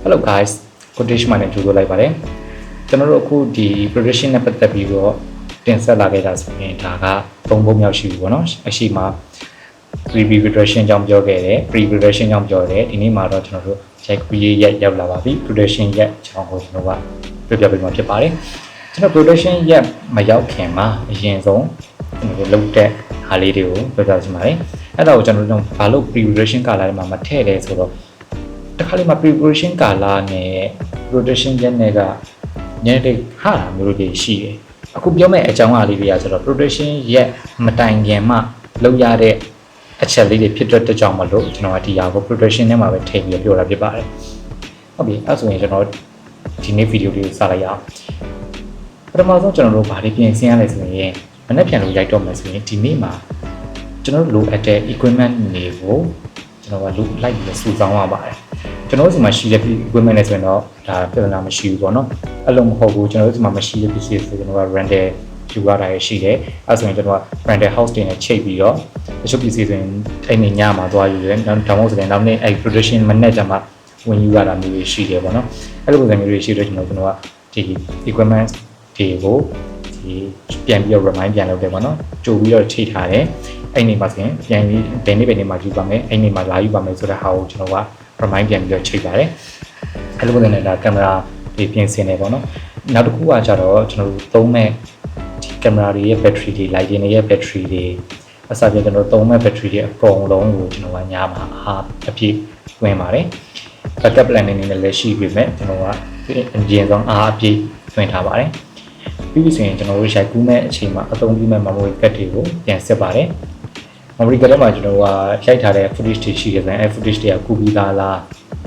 Hello guys ကိုတေးရှ်မနဲ့ကြိုဆိုလိုက်ပါတယ်ကျွန်တော်တို့အခုဒီ production နဲ့ပတ်သက်ပြီးတော့တင်ဆက်လာခဲ့တာဆိုရင်ဒါက3ပုံမြောက်ရှိပြီပေါ့နော်အရှိမှာ pre-production ကြောင်းပြောခဲ့တယ် pre-production ကြောင်းပြောတယ်ဒီနေ့မှာတော့ကျွန်တော်တို့ check create ရက်ရောက်လာပါပြီ production ရက်ကြောင်းကိုကျွန်တော်ကပြပြပေးမှာဖြစ်ပါတယ်ကျွန်တော် production ရက်မရောက်ခင်မှာအရင်ဆုံးကျွန်တော်တို့လုပ်တဲ့အားလေးတွေကိုပြောပြချင်ပါတယ်အဲ့ဒါကိုကျွန်တော်တို့ဘာလို့ pre-production ကာလထဲမှာမထည့်လဲဆိုတော့တခါလေးမှာ preparation ကာလနဲ့ production ရက်နဲ့ကညနေဟာမျိုးတွေရှိတယ်အခုပြောမယ့်အကြောင်းအရာလေးတွေကဆိုတော့ production ရက်မတိုင်ခင်မှလုပ်ရတဲ့အချက်လေးတွေဖြစ်တဲ့ကြောင့်မလို့ကျွန်တော်ကဒီဟာကို production နဲ့မှာပဲထည့်ပြီးပြောတာဖြစ်ပါတယ်ဟုတ်ပြီအဲ့ဆိုရင်ကျွန်တော်ဒီနေ့ဗီဒီယိုလေးကိုစလိုက်ရအောင်ပထမဆုံးကျွန်တော်တို့ဘာတွေပြင်ဆင်ရလဲဆိုရင်မနေ့ပြန်လို့ရိုက်တော့မယ်ဆိုရင်ဒီနေ့မှာကျွန်တော်တို့လိုအပ်တဲ့ equipment တွေကိုကျွန်တော်ကလိုက်ပြီးစုဆောင်းရပါတယ်ကျွန်တော်တို့ဒီမှာရှိတဲ့ equipment နဲ့ဆိုရင်တော့ဒါပြဿနာမရှိဘူးပေါ့နော်အဲ့လိုမဟုတ်ဘူးကျွန်တော်တို့ဒီမှာမရှိတဲ့ PC ဆိုကျွန်တော်က render ယူရတာရရှိတယ်အဲ့ဆိုရင်ကျွန်တော်က render house တင်နဲ့ချိတ်ပြီးတော့တချို့ PC ဆိုရင်အဲ့နေညမှာသွားယူတယ်ဒါမှမဟုတ်ဆိုရင်နောက်နေ့အဲ့ production မနေ့ကျမှဝင်ယူရတာမျိုးရှိတယ်ပေါ့နော်အဲ့လိုပုံစံမျိုးတွေရှိတော့ကျွန်တော်ကဒီ equipment တွေကိုဒီပြန်ပြီးတော့ remind ပြန်လုပ်တယ်ပေါ့နော်ကြိုပြီးတော့ချိတ်ထားတယ်အဲ့နေမှာဆိုရင်ပြန်ပြီးဘယ်နေ့မှာယူပါမယ်အဲ့နေမှာလာယူပါမယ်ဆိုတဲ့ဟာကိုကျွန်တော်ကremind ပြန်ပြီးတော့ချိန်ပါတယ်အဲ့လိုပုံစံနဲ့ဒါကင်မရာတွေပြင်ဆင်နေပေါ့နော်နောက်တစ်ခုကကြတော့ကျွန်တော်တို့သုံးမဲ့ဒီကင်မရာတွေရဲ့ battery တွေ lighting တွေရဲ့ battery တွေအစပြန်ကျွန်တော်သုံးမဲ့ battery တွေအကုန်လုံးကိုကျွန်တော်ကညမှာအားအပြည့်ဝင်ပါတယ် backup plan အနေနဲ့လည်းရှိပြီမဲ့ကျွန်တော်ကအရင်ဆုံးအားအပြည့်ဝင်ထားပါတယ်ပြီးပြီဆိုရင်ကျွန်တော်တို့ရိုက်ကူးမဲ့အချိန်မှာအသုံးပြုမဲ့ memory card တွေကိုပြန်ဆက်ပါတယ်memory card ထဲမှာကျွန်တော်ကရိုက်ထားတဲ့ footage တွေရှိတယ်ဆိုရင်အဲ footage တွေကကူပြီးသားလား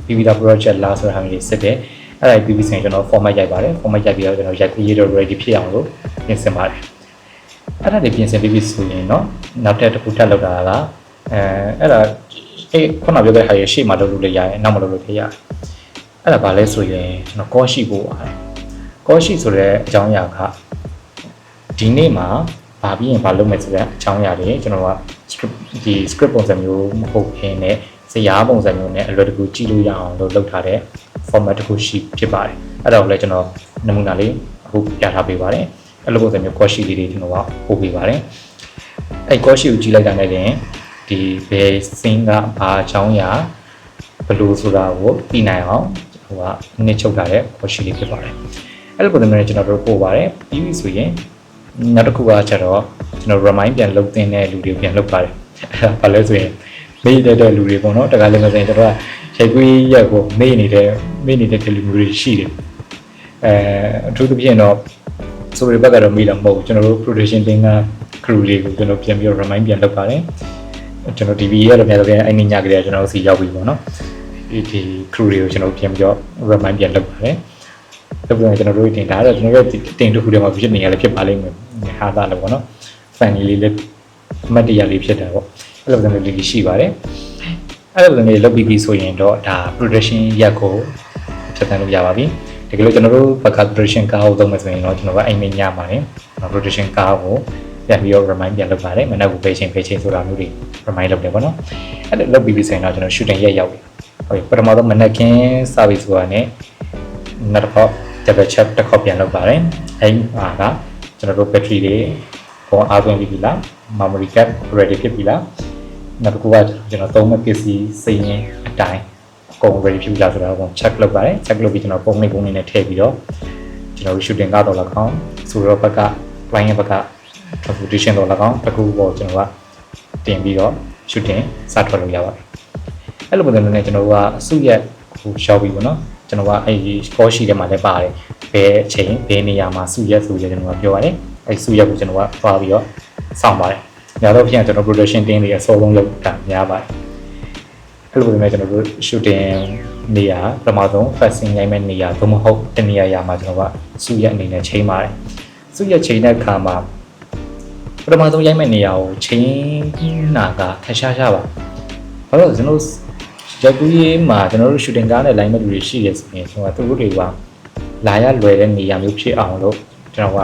ပြီးပြီးသား project လားဆိုတဲ့ဟာမျိုးတွေစစ်တယ်အဲ့ဒါပြီးပြီးဆိုရင်ကျွန်တော် format ရိုက်ပါတယ် format ရိုက်ပြီးတော့ကျွန်တော်ရိုက်ပြီးတော့ ready ဖြစ်အောင်လို့ပြင်ဆင်ပါတယ်အဲ့ဒါတွေပြင်ဆင်ပြီးပြီဆိုရင်เนาะနောက်တစ်ခုထပ်လုပ်တာကအဲ့ဒါခုနပြောတဲ့ဟာရရှေ့မှာလုပ်လို့လည်းရတယ်နောက်မှာလုပ်လို့လည်းရတယ်အဲ့ဒါဘာလဲဆိုရင်ကျွန်တော် call sheet ပို့ပါတယ် call sheet ဆိုတဲ့အကြောင်းအရာကဒီနေ့မှာဘာပြီးရင်ဘာလုပ်မယ်ဆိုတဲ့အကြောင်းအရာတွေကျွန်တော်ကဒီ script ပုံစံမျိုးမဟုတ်ဘဲနဲ့ဇာတ်ပုံစံမျိုးနဲ့အလွယ်တကူကြည့်လို့ရအောင်လို့လုပ်ထားတဲ့ format တစ်ခုရှိဖြစ်ပါတယ်အဲ့ဒါကိုလည်းကျွန်တော်နမူနာလေးအခုပြထားပေးပါတယ်အဲ့လိုပုံစံမျိုး call sheet လေးတွေကျွန်တော်ကပို့ပေးပါတယ်အဲ့ call sheet ကိုကြည့်လိုက်တာနဲ့တင်ဒီဘယ် scene ကဘာအကြောင်းအရာဘယ်လိုဆိုတာကိုသိနိုင်အောင်ဟိုကနှစ်ချုပ်ထားတဲ့ call sheet လေးဖြစ်ပါတယ်အဲ့လိုပုံစံမျိုးနဲ့ကျွန်တော်တို့ပို့ပါတယ်ပြီးပြီဆိုရင်နောက်တစ်ခုကကျတော့ကျွန်တော် remind ပြန်လုပ်တဲ့လူတွေပြန်လုပ်ပါတယ်ဘာလဲဆိုရင်မေ့တဲ့လူတွေပေါ့နော်တခါလေမဆိုရင်ကျွန်တော်ကရိုက်ကွေးရက်ကိုမေ့နေတဲ့ လူတွေရှိတယ်အထူးသဖြင့်တော့ဆိုရဘက်ကတော့မေ့တော့မဟုတ်ကျွန်တော်တို့ production team က crew တွေကိုကျွန်တော်ပြန်ပြီး remind ပြန်လုပ်ပါတယ်ကျွန်တော် DV ရဲ့တော့များတော့ပြန်အဲ့ဒီညကလေးကျွန်တော်စီရောက်ပြီပေါ့နော်ဒီ crew တွေကိုကျွန်တော်ပြန်ပြီး remind ပြန်လုပ်ပါတယ်ဒါပေမဲ့ကျွန်တော်တို့တင်ထားတော့ကျွန်တော်တို့တင်တစ်ခုတည်းမှာဖြစ်နေရလဲဖြစ်ပါလိမ့်မယ်ဟာသားလည်းပေါ့နော် fan လေးလည်းမတ်တရားလေးဖြစ်တာပေါ့အဲ့လိုမျိုးလေးရှိပါတယ်အဲ့လိုမျိုးလုပ်ပြီးဆိုရင်တော့ဒါ production ရက်ကိုဖြတ်သန်းလို့ရပါပြီတကယ်လို့ကျွန်တော်တို့ဘက်က production ကားကိုသုံးမယ်ဆိုရင်တော့ကျွန်တော်ကအိမ်မညပါတယ် production ကားကိုပြန်ပြီးတော့ remind ပြန်လုပ်ပါတယ်မနေ့ကပဲချိန်ဆိုတာမျိုးတွေ remind လုပ်တယ်ပေါ့နော်အဲ့လိုလုပ်ပြီးဆိုရင်တော့ကျွန်တော် shooting ရက်ရောက်ပြီဟုတ်ပြီပထမဆုံးမနေ့ကင်းစပြီဆိုတာနဲ့နောက်တော့ double check တစ်ခေါက်ပြန်လုပ်ပါတယ်အဲ့ဟာကကျွန်တော်တို့ battery တွေပေါ်အားသွင်းပြီးလား memory card ready ဖြစ်ပြီလားနောက်တစ်ခုကကျွန်တော်သုံးမဲ့ PC စိတ်ရင်းအတိုင်းအကုန် ready ဖြစ်ပြီလားဆိုတာကို check လုပ်ပါတယ် check လုပ်ပြီးကျွန်တော်ပုံနှိပ်နဲ့ထည့်ပြီးတော့ကျွန်တော် shooting ကတော့၎င်းဆိုတော့ဘက်က client ဘက်က transportation တော့၎င်းတစ်ခုပေါ်ကျွန်တော်ကတင်ပြီးတော့ shooting စထွက်လို့ရပါတယ်အဲ့လိုပုံစံမျိုးနဲ့ကျွန်တော်ကအစုရက်ဟိုရှောက်ပြီးပေါ့နော်ကျွန်တော်ကအဲ့ဒီ call sheet ထဲမှာလည်းပါတယ်ဘယ်အချိန်ဘယ်နေရာမှာစုရက်ဆိုရကျွန်တော်ကပြောပါတယ်အဲ့စုရက်ကိုကျွန်တော်ကသွားပြီးတော့စောင့်ပါတယ်ညတော့ပြန်ကျွန်တော် production team တွေအစောဆုံးလုပ်တာများပါတယ်အဲ့လိုပဲကျွန်တော်တို့ shooting နေရာပထမဆုံး fasting ရိုက်မဲ့နေရာသို့မဟုတ်တနေရာမှာကျွန်တော်ကစုရက်အနေနဲ့ချိန်ပါတယ်စုရက်ချိန်တဲ့အခါမှာပထမဆုံးရိုက်မဲ့နေရာကိုချိန်နာကခက်ရှားပါဘာလို့ကျွန်တော်ရက်ကူးရေးမှာကျွန်တော်တို့ shooting ကားနဲ့ line မဲ့လူတွေရှိရဆိုရင်ကျွန်တော်သူတို့တွေကလာရလွယ်တဲ့နေရာမျိုးဖြစ်အောင်လို့ကျွန်တော်က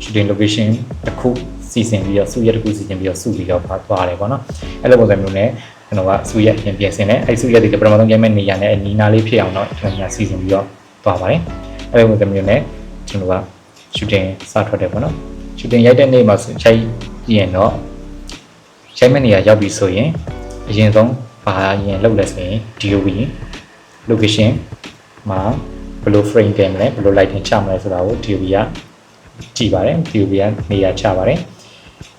shooting location တစ်ခုစီစဉ်ပြီးတော့စုရက်တစ်ခုစီစဉ်ပြီးတော့စုပြီးတော့သွားတယ်ပေါ့နော်အဲ့လိုပုံစံမျိုးနဲ့ ကျွန်တော်ကစုရက်ပြင်ဆင်တယ်အဲ့စုရက်တွေပထမဆုံးရိုက်မဲ့နေရာနဲ့အနီးနားလေးဖြစ်အောင်တော့ကျွန်တော်စီစဉ်ပြီးတော့သွားပါတယ်အဲ့လိုမျိုးမျိုးနဲ့ကျွန်တော်က shooting စထွက်တယ်ပေါ့နော် shooting ရိုက်တဲ့နေ့မှာဆိုချိန်ပြင်တော့ရိုက်မဲ့နေရာရောက်ပြီဆိုရင်အရင်ဆုံးဘာရင်လောက်လဲဆိုရင် DOV location မှာဘယ်လို frame တင်မလဲဘယ်လို lighting ချမလဲဆိုတာကို DOV ကကြည့်ပါတယ် DOV ကနေရာချပါတယ်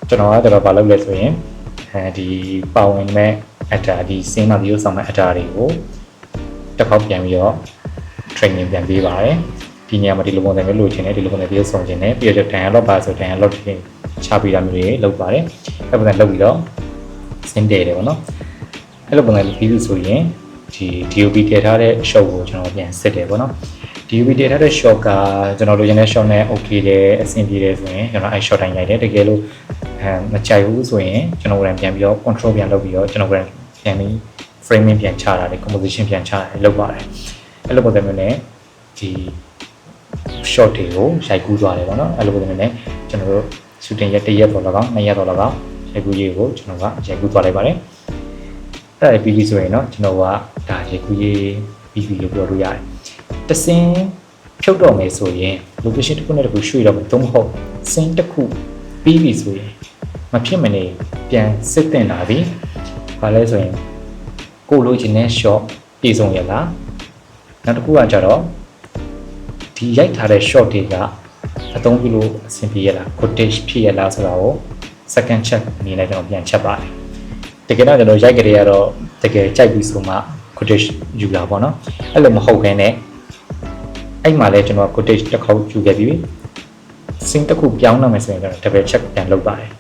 ကျွန်တော်ကတော့ဘာလုပ်လဲဆိုရင်ဒီပါဝင်မဲ့ actor ဒီ scene မှာ video ဆောင်မဲ့ actor တွေကိုတစ်ခေါက်ပြန်ပြီးတော့ training ပြန်ပေးပါတယ်ဒီနေရာမှာဒီလိုပုံစံမျိုးလိုချင်တယ်ဒီလိုပုံစံ video ဆောင်ချင်တယ်ပြီးတော့ dialogue ပါဆို dialogue တွေချပေးတာမျိုးတွေလုပ်ပါတယ်အဲ့ပုံစံလုပ်ပြီးတော့ scene တယ်ပေါ့နော်အဲ့လိုပုံစံပြီးပြီဆိုရင်ဒီ DOP တည်ထားတဲ့ shot ကိုကျွန်တော်ပြန်စစ်တယ်ပေါ့နော် DOP တည်ထားတဲ့ shot ကကျွန်တော်လိုချင်တဲ့ shot နဲ့ okay တယ်အဆင်ပြေတယ်ဆိုရင်ကျွန်တော်အဲ့ shot တိုင်းရိုက်တယ်တကယ်လို့မကြိုက်ဘူးဆိုရင်ကျွန်တော်ပြန်ပြီးတော့ control ပြန်လုပ်ပြီးတော့ကျွန်တော်ပြန်ပြီး framing ပြန်ချတာလေ composition ပြန်ချတာလေလုပ်ပါတယ်အဲ့လိုပုံစံမျိုးနဲ့ဒီ shot တွေကိုရိုက်ကူးသွားတယ်ပေါ့နော်အဲ့လိုပုံစံမျိုးနဲ့ကျွန်တော်တို့ shooting ရက်1ရက်တော့၎င်း2ရက်တော့၎င်းရိုက်ကူးရေးကိုကျွန်တော်ကရိုက်ကူးသွားလိုက်ပါတယ်အဲ့ဒါပြီးပြီဆိုရင်တော့ကျွန်တော်ကဒါရိုက်ကူးရေးပြီးပြီလို့ပြောလို့ရတယ်တစင်းဖြုတ်တော့မယ်ဆိုရင် location တစ်ခုနဲ့တစ်ခုရွှေ့တော့မယ်သို့မဟုတ် scene တစ်ခုပြီးပြီဆိုရင်မဖြစ်မနေပြန်စစ်တင်လာပြီဘာလဲဆိုရင်ကိုလိုချင်တဲ့ shot ပြေဆုံးရလားနောက်တစ်ခုကကြတော့ဒီရိုက်ထားတဲ့ shot တွေကအသုံးပြုလို့အဆင်ပြေရလား footage ဖြစ်ရလားဆိုတာကို second check အနေနဲ့ကျွန်တော်ပြန်ချက်ပါတယ်တကယ်တော့ကျွန်တော်ရိုက်ကြရတော့တကယ်ကြိုက်ပြီဆိုမှ footage ယူလာပေါ့နော်အဲ့လိုမဟုတ်ဘဲနဲ့အဲ့မှာလဲကျွန်တော် footage တစ်ခေါက်ယူခဲ့ပြီးscene တစ်ခုပြောင်းတော့မယ်ဆိုရင်ကျွန်တော် double check ပြန်လုပ်ပါတယ်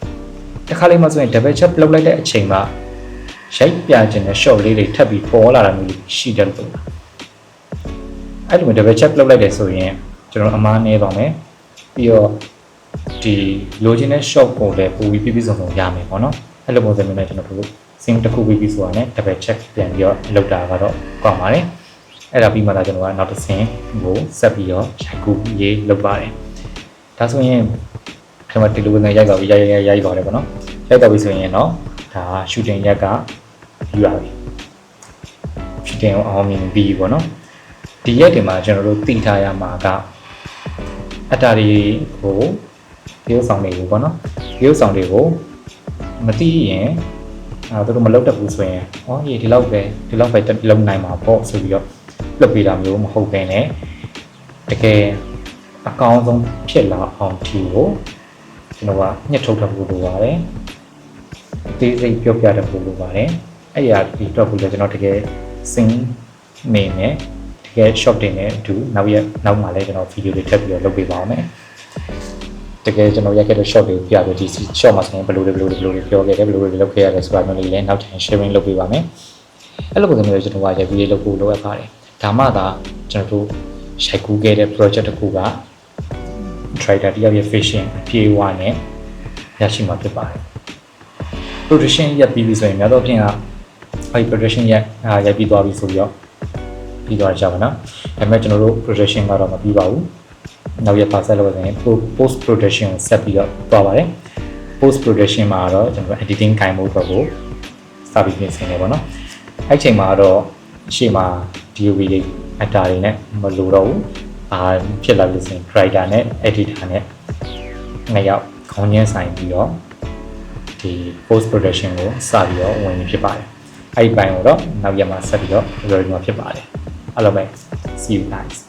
တစ်ခါလေးမှဆိုရင် double check လုပ်လိုက်တဲ့အချိန်မှာရိုက်ပြခြင်းနဲ့ shot လေးတွေထပ်ပြီးပေါ်လာတာမျိုးရှိတယ်လို့အဲ့လို double check လုပ်လိုက်တယ်ဆိုရင်ကျွန်တော်အမားနေပါမယ်ပြီးတော့ဒီလိုချင်တဲ့ shot ကိုလည်းပိုပြီးပြည့်စုံစုံရမယ်ပေါ့နော်အဲ့လိုပုံစံမျိုးနဲ့ကျွန်တော်တို့ scene တစ်ခုပြီးဆိုတာနဲ့ double check ပြန်ပြီးတော့လုပ်တာကတော့ကောင်းပါတယ်အဲ့ဒါပြီးမှသာကျွန်တော်ကနောက်တစ်ဆင့်ကိုဆက်ပြီးတော့ရိုက်ကူးရေးလုပ်ပါတယ်ဒါဆိုရင်ကျွန်တော်ဒီလိုပုံစံရိုက်ပါပြီရိုက်ပါတယ်ပေါ့နော်ရိုက်တော့ပြီဆိုရင်တော့ဒါ shooting ရက်ကပြီးပါပြီ shooting ကိုအောင်မြင်ပြီးပေါ့နော်ဒီရက်တွေမှာကျွန်တော်တို့သိထားရမှာကအတားတွေကိုရုပ်ဆောင်တွေကိုပေါ့နော်ရုပ်ဆောင်တွေကိုမသိရင်သူတို့မလုပ်တတ်ဘူးဆိုရင်ဒီလောက်ပဲလုံနိုင်မှာပေါ့ဆိုပြီးတော့လွတ်ပေးတာမျိုးမဟုတ်ဘဲနဲ့တကယ်အကောင်းဆုံးဖြစ်လာအောင်ဒီကိုကျွန်တော်ကညှစ်ထုတ်တတ်ဖို့လိုပါတယ်အသေးစိတ်ပြောပြတတ်ဖို့လိုပါတယ်အဲ့ဒီအတွက်ကိုလည်းကျွန်တော်တကယ်စင်းနေနဲ့တကယ် shot တင်နဲ့အတူနောက်မှလည်းကျွန်တော်ဗီဒီယိုတွေထပ်ပြီးတော့လုပ်ပေးပါအောင်မယ်တကယ်ကျွန်တော်ရိုက်ခဲ့တဲ့ shot တွေကိုပြပြီးဒီ shot မှာဆိုရင်ဘယ်လိုပြောခဲ့တယ်ဘယ်လိုလုပ်ခဲ့ရတယ်ဆိုတာမျိုးလေးလည်းနောက်ထပ် sharing လုပ်ပေးပါမယ်အဲ့လိုပုံစံမျိုးကျွန်တော်ကရိုက်ပြီးလုပ်ဖို့လိုအပ်ပါတယ်ဒါမှသာကျွန်တော်တို့ရိုက်ကူးခဲ့တဲ့ project တစ်ခုက trader တယောက်ရဲ့ vision အပြည့်အဝနဲ့ရရှိမှာဖြစ်ပါတယ် production ရက်ပြီးပြီဆိုရင်များသောအားဖြင့်အဲဒီ production ရက်ရိုက်ပြီးသွားပြီဆိုပြီးတော့ပြီးသွားကြပါနော်ဒါပေမဲ့ကျွန်တော်တို့ production ကတော့မပြီးပါဘူးနောက်ရက်ပါဆက်လို့ဆိုရင် post production ကိုဆက်ပြီးတော့သွားပါတယ် post production မှာတော့ကျွန်တော် editing ကိုင်ဖို့အတွက်ကိုစပြီးပြင်ဆင်နေပါတော့အဲ့ချိန်မှာတော့ရှေ့မှာ DOV တွေ actor တွေနဲ့မလိုတော့ဘူးဖြစ်လာလို့ဆိုရင် writer နဲ့ editor နဲ့နှစ်ယောက်ခေါင်းချင်းဆိုင်ပြီးတော့ဒီ post production ကိုစပြီးတော့ဝင်ဖြစ်ပါတယ်အဲ့ဒီပိုင်းကိုတော့နောက်ရက်မှာဆက်ပြီးတော့ recording မှာဖြစ်ပါတယ်အားလုံးပဲ see you guys